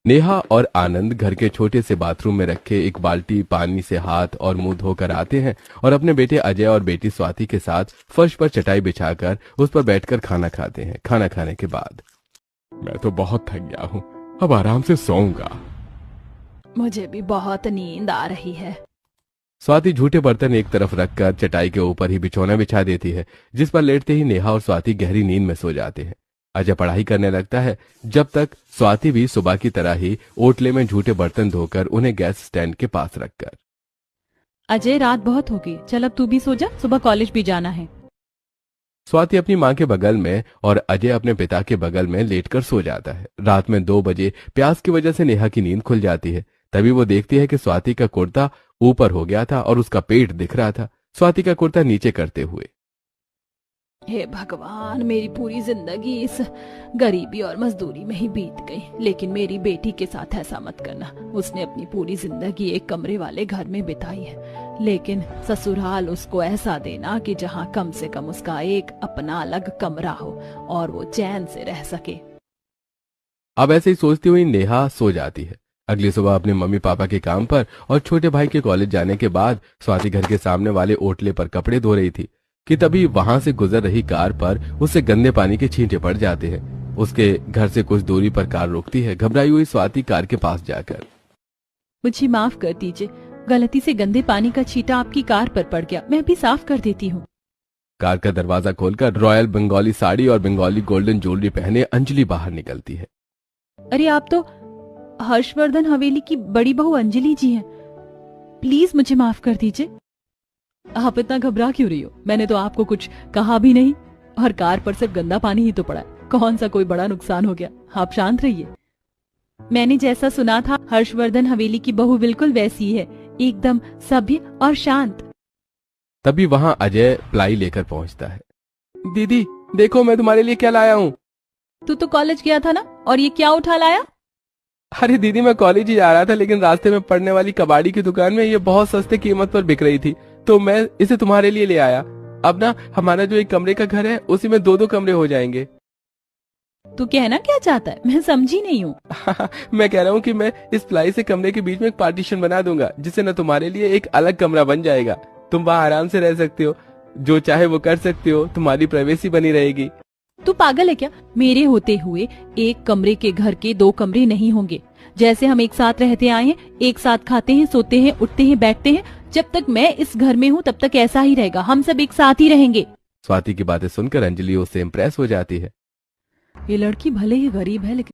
नेहा और आनंद घर के छोटे से बाथरूम में रखे एक बाल्टी पानी से हाथ और मुंह धोकर आते हैं और अपने बेटे अजय और बेटी स्वाति के साथ फर्श पर चटाई बिछाकर उस पर बैठकर खाना खाते हैं। खाना खाने के बाद, मैं तो बहुत थक गया हूँ, अब आराम से सोऊंगा। मुझे भी बहुत नींद आ रही है। स्वाति झूठे बर्तन एक तरफ रखकर चटाई के ऊपर ही बिछौना बिछा देती है, जिस पर लेटते ही नेहा और स्वाति गहरी नींद में सो जाते हैं। अजय पढ़ाई करने लगता है, जब तक स्वाति भी सुबह की तरह ही ओटले में झूठे बर्तन धोकर उन्हें गैस स्टैंड के पास रखकर। अजय, रात बहुत होगी, चल अब तू भी सो जा, सुबह कॉलेज भी जाना है। स्वाति अपनी माँ के बगल में और अजय अपने पिता के बगल में लेटकर सो जाता है। रात में 2 बजे प्यास की वजह से नेहा की नींद खुल जाती है। तभी वो देखती है कि स्वाति का कुर्ता ऊपर हो गया था और उसका पेट दिख रहा था। स्वाति का कुर्ता नीचे करते हुए, हे भगवान, मेरी पूरी जिंदगी इस गरीबी और मजदूरी में ही बीत गई, लेकिन मेरी बेटी के साथ ऐसा मत करना। उसने अपनी पूरी जिंदगी एक कमरे वाले घर में बिताई है, लेकिन ससुराल उसको ऐसा देना कि जहां कम से कम उसका एक अपना अलग कमरा हो और वो चैन से रह सके। अब ऐसे ही सोचती हुई नेहा सो जाती है। अगली सुबह अपने मम्मी पापा के काम पर और छोटे भाई के कॉलेज जाने के बाद स्वाति घर के सामने वाले ओटले पर कपड़े धो रही थी कि तभी वहां से गुजर रही कार पर उससे गंदे पानी के छींटे पड़ जाते हैं। उसके घर से कुछ दूरी पर कार रुकती है। घबराई हुई स्वाति कार के पास जाकर, मुझे माफ कर दीजिए, गलती से गंदे पानी का छींटा आपकी कार पर पड़ गया, मैं अभी साफ कर देती हूँ। कार का दरवाजा खोलकर रॉयल बंगाली साड़ी और बंगाली गोल्डन ज्वेलरी पहने अंजलि बाहर निकलती है। अरे, आप तो हर्षवर्धन हवेली की बड़ी बहू अंजलि जी हैं। प्लीज मुझे माफ कर दीजिए। आप इतना घबरा क्यों रही हो? मैंने तो आपको कुछ कहा भी नहीं और कार पर सिर्फ गंदा पानी ही तो पड़ा है, कौन सा कोई बड़ा नुकसान हो गया। आप शांत रहिए। मैंने जैसा सुना था, हर्षवर्धन हवेली की बहू बिल्कुल वैसी है, एकदम सभ्य और शांत। तभी वहां अजय प्लाई लेकर पहुंचता है। दीदी देखो, मैं तुम्हारे लिए क्या लाया हूँ। तू तो कॉलेज गया था ना, और ये क्या उठा लाया? अरे दीदी, मैं कॉलेज ही जा रहा था, लेकिन रास्ते में पड़ने वाली कबाड़ी की दुकान में ये बहुत सस्ते कीमत पर बिक रही थी, तो मैं इसे तुम्हारे लिए ले आया। अब ना हमारा जो एक कमरे का घर है, उसी में 2-2 कमरे हो जाएंगे। तू कहना क्या चाहता है? मैं समझी नहीं हूँ। मैं कह रहा हूँ कि मैं इस प्लाई से कमरे के बीच में एक पार्टीशन बना दूंगा, जिससे न तुम्हारे लिए एक अलग कमरा बन जाएगा। तुम वहाँ आराम से रह सकते हो, जो चाहे वो कर सकते हो, तुम्हारी प्राइवेसी बनी रहेगी। तू पागल है क्या? मेरे होते हुए एक कमरे के घर के 2 कमरे नहीं होंगे। जैसे हम एक साथ रहते आए हैं, एक साथ खाते हैं, सोते हैं, उठते हैं, बैठते हैं, जब तक मैं इस घर में हूँ तब तक ऐसा ही रहेगा। हम सब एक साथ ही रहेंगे। स्वाति की बातें सुनकर अंजलि उससे इम्प्रेस हो जाती है। ये लड़की भले ही गरीब है, लेकिन